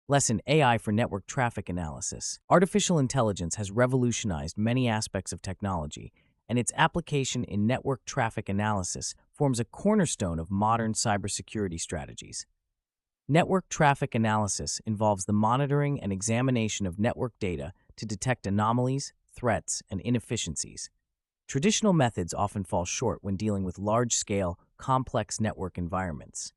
Lesson: AI for Network Traffic Analysis. Artificial intelligence has revolutionized many aspects of technology, and its application in network traffic analysis forms a cornerstone of modern cybersecurity strategies. Network traffic analysis involves the monitoring and examination of network data to detect anomalies, threats, and inefficiencies. Traditional methods often fall short when dealing with large-scale, complex network environments.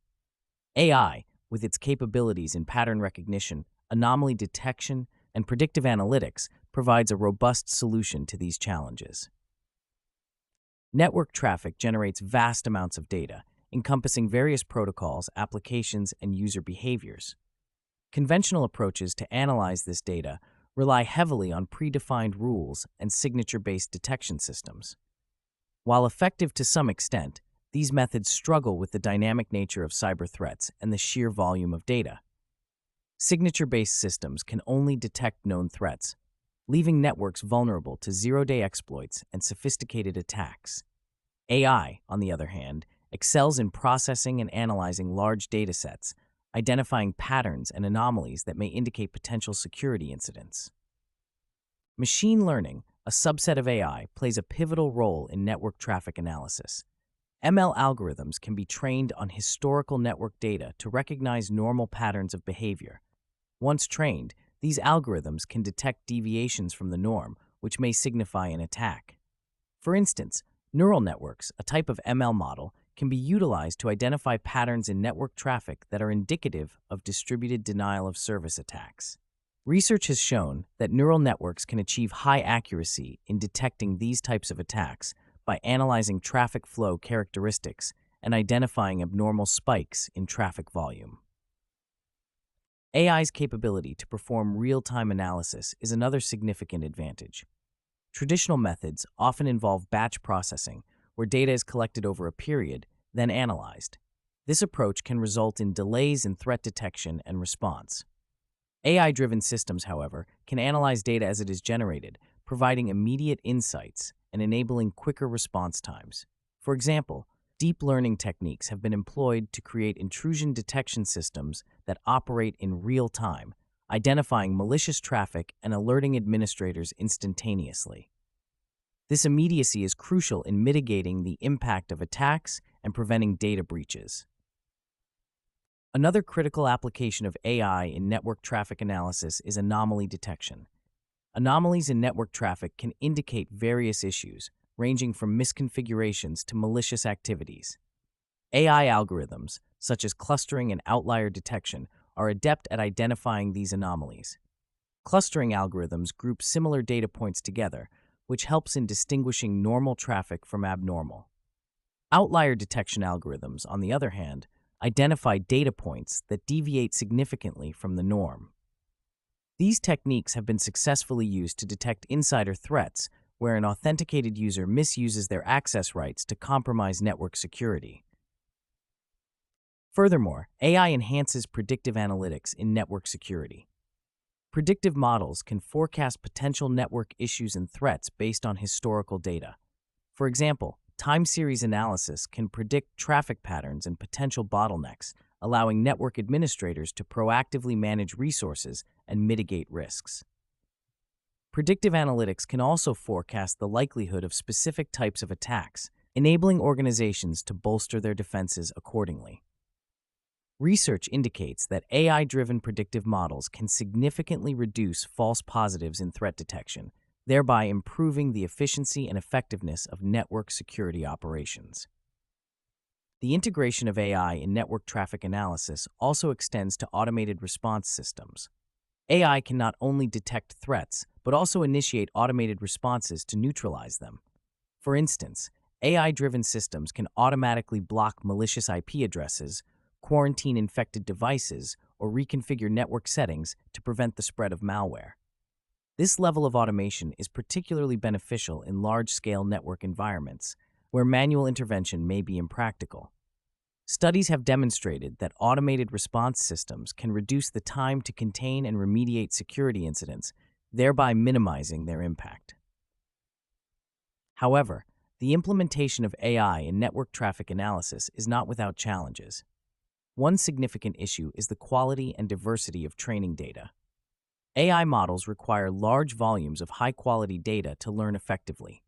AI, with its capabilities in pattern recognition, anomaly detection, and predictive analytics, provides a robust solution to these challenges. Network traffic generates vast amounts of data, encompassing various protocols, applications, and user behaviors. Conventional approaches to analyze this data rely heavily on predefined rules and signature-based detection systems. While effective to some extent, these methods struggle with the dynamic nature of cyber threats and the sheer volume of data. Signature-based systems can only detect known threats, leaving networks vulnerable to zero-day exploits and sophisticated attacks. AI, on the other hand, excels in processing and analyzing large datasets, identifying patterns and anomalies that may indicate potential security incidents. Machine learning, a subset of AI, plays a pivotal role in network traffic analysis. ML algorithms can be trained on historical network data to recognize normal patterns of behavior. Once trained, these algorithms can detect deviations from the norm, which may signify an attack. For instance, neural networks, a type of ML model, can be utilized to identify patterns in network traffic that are indicative of distributed denial-of-service attacks. Research has shown that neural networks can achieve high accuracy in detecting these types of attacks by analyzing traffic flow characteristics and identifying abnormal spikes in traffic volume. AI's capability to perform real-time analysis is another significant advantage. Traditional methods often involve batch processing, where data is collected over a period, then analyzed. This approach can result in delays in threat detection and response. AI-driven systems, however, can analyze data as it is generated, providing immediate insights and enabling quicker response times. For example, deep learning techniques have been employed to create intrusion detection systems that operate in real time, identifying malicious traffic and alerting administrators instantaneously. This immediacy is crucial in mitigating the impact of attacks and preventing data breaches. Another critical application of AI in network traffic analysis is anomaly detection. Anomalies in network traffic can indicate various issues, ranging from misconfigurations to malicious activities. AI algorithms, such as clustering and outlier detection, are adept at identifying these anomalies. Clustering algorithms group similar data points together, which helps in distinguishing normal traffic from abnormal. Outlier detection algorithms, on the other hand, identify data points that deviate significantly from the norm. These techniques have been successfully used to detect insider threats, where an authenticated user misuses their access rights to compromise network security. Furthermore, AI enhances predictive analytics in network security. Predictive models can forecast potential network issues and threats based on historical data. For example, time series analysis can predict traffic patterns and potential bottlenecks, allowing network administrators to proactively manage resources and mitigate risks. Predictive analytics can also forecast the likelihood of specific types of attacks, enabling organizations to bolster their defenses accordingly. Research indicates that AI-driven predictive models can significantly reduce false positives in threat detection, thereby improving the efficiency and effectiveness of network security operations. The integration of AI in network traffic analysis also extends to automated response systems. AI can not only detect threats, but also initiate automated responses to neutralize them. For instance, AI-driven systems can automatically block malicious IP addresses, quarantine infected devices, or reconfigure network settings to prevent the spread of malware. This level of automation is particularly beneficial in large-scale network environments, where manual intervention may be impractical. Studies have demonstrated that automated response systems can reduce the time to contain and remediate security incidents, thereby minimizing their impact. However, the implementation of AI in network traffic analysis is not without challenges. One significant issue is the quality and diversity of training data. AI models require large volumes of high-quality data to learn effectively.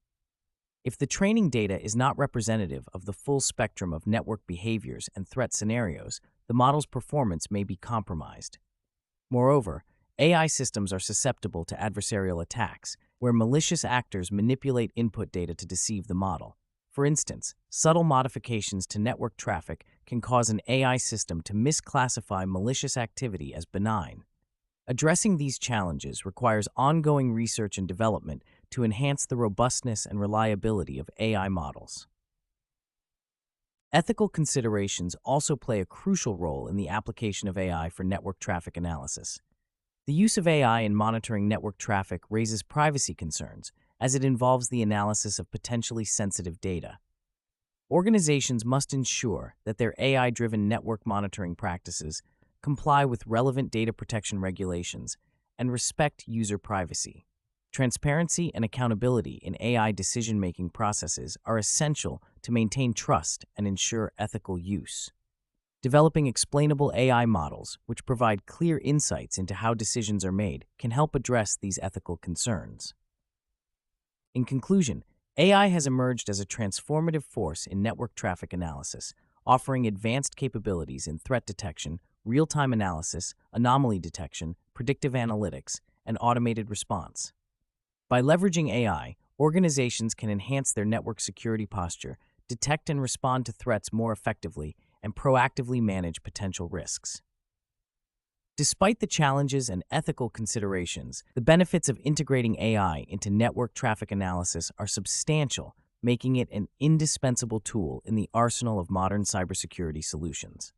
If the training data is not representative of the full spectrum of network behaviors and threat scenarios, the model's performance may be compromised. Moreover, AI systems are susceptible to adversarial attacks, where malicious actors manipulate input data to deceive the model. For instance, subtle modifications to network traffic can cause an AI system to misclassify malicious activity as benign. Addressing these challenges requires ongoing research and development to enhance the robustness and reliability of AI models. Ethical considerations also play a crucial role in the application of AI for network traffic analysis. The use of AI in monitoring network traffic raises privacy concerns, as it involves the analysis of potentially sensitive data. Organizations must ensure that their AI-driven network monitoring practices comply with relevant data protection regulations and respect user privacy. Transparency and accountability in AI decision-making processes are essential to maintain trust and ensure ethical use. Developing explainable AI models, which provide clear insights into how decisions are made, can help address these ethical concerns. In conclusion, AI has emerged as a transformative force in network traffic analysis, offering advanced capabilities in threat detection, real-time analysis, anomaly detection, predictive analytics, and automated response. By leveraging AI, organizations can enhance their network security posture, detect and respond to threats more effectively, and proactively manage potential risks. Despite the challenges and ethical considerations, the benefits of integrating AI into network traffic analysis are substantial, making it an indispensable tool in the arsenal of modern cybersecurity solutions.